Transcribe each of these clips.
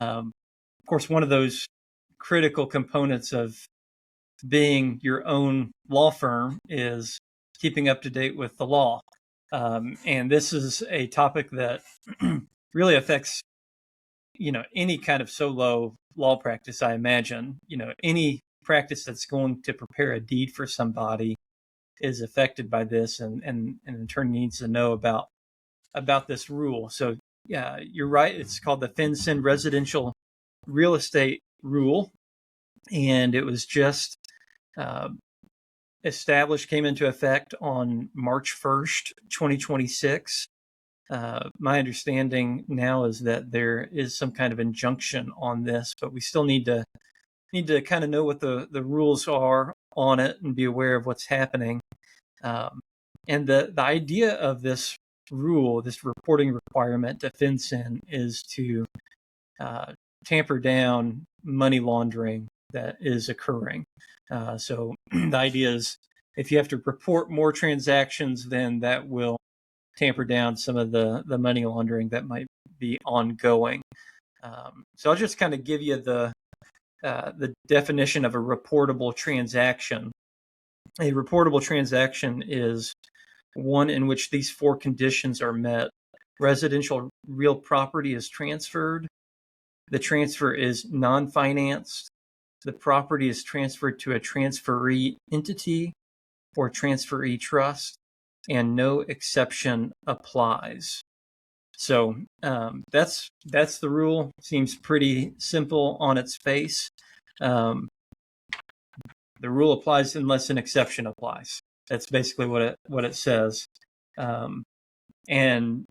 Of course, one of those critical components of being your own law firm is keeping up to date with the law. And this is a topic that really affects, any kind of solo law practice, I imagine. Any practice that's going to prepare a deed for somebody is affected by this, and an attorney needs to know about this rule. So yeah, you're right. It's called the FINCEN Residential Real Estate Rule, and it was just established, came into effect on March 1st, 2026. My understanding now is that there is some kind of injunction on this, but we still need to kind of know what the rules are on it and be aware of what's happening. And the idea of this rule, this reporting requirement to FinCEN, is to tamper down money laundering that is occurring. So the idea is if you have to report more transactions, then that will tamper down some of the money laundering that might be ongoing. So I'll just kind of give you the definition of a reportable transaction. A reportable transaction is one in which these four conditions are met. Residential real property is transferred. The transfer is non-financed. The property is transferred to a transferee entity or transferee trust, and no exception applies. So that's the rule. Seems pretty simple on its face. The rule applies unless an exception applies. That's basically what it says. And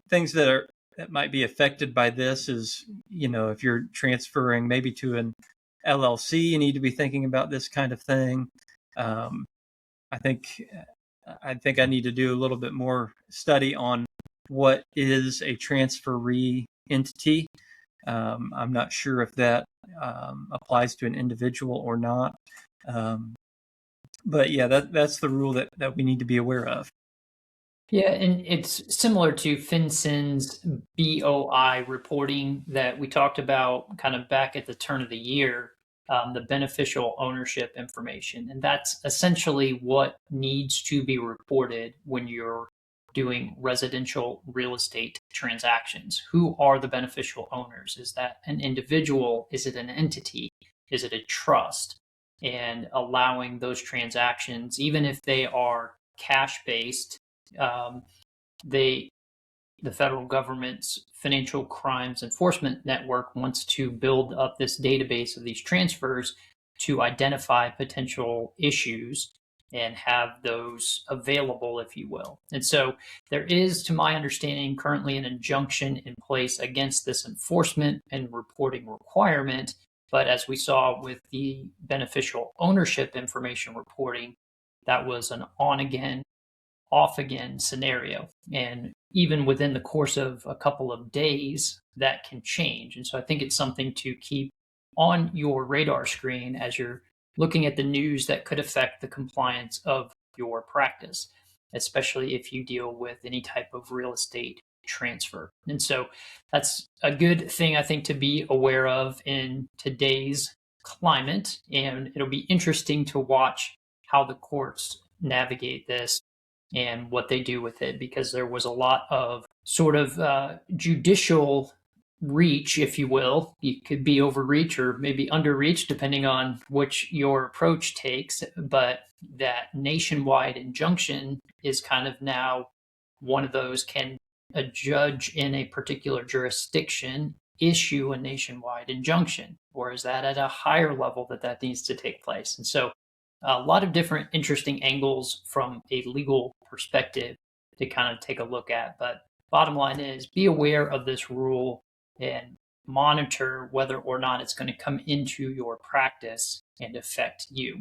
things that might be affected by this is, if you're transferring maybe to an LLC, you need to be thinking about this kind of thing. I think I need to do a little bit more study on what is a transferee entity. I'm not sure if that applies to an individual or not. But yeah, that's the rule that we need to be aware of. Yeah, and it's similar to FinCEN's BOI reporting that we talked about kind of back at the turn of the year, the beneficial ownership information. And that's essentially what needs to be reported when you're doing residential real estate transactions. Who are the beneficial owners? Is that an individual? Is it an entity? Is it a trust? And allowing those transactions, even if they are cash-based, the federal government's Financial Crimes Enforcement Network wants to build up this database of these transfers to identify potential issues and have those available, if you will. And so there is, to my understanding, currently an injunction in place against this enforcement and reporting requirement. But as we saw with the beneficial ownership information reporting, that was an on again, off again scenario. And even within the course of a couple of days, that can change. And so I think it's something to keep on your radar screen as you're looking at the news that could affect the compliance of your practice, especially if you deal with any type of real estate transfer. And so that's a good thing, I think, to be aware of in today's climate. And it'll be interesting to watch how the courts navigate this and what they do with it, because there was a lot of sort of judicial reach, if you will. You could be overreach or maybe underreach, depending on which your approach takes. But that nationwide injunction is kind of now one of those. Can a judge in a particular jurisdiction issue a nationwide injunction, or is that at a higher level that needs to take place? And so a lot of different interesting angles from a legal perspective to kind of take a look at. But bottom line is, be aware of this rule and monitor whether or not it's going to come into your practice and affect you.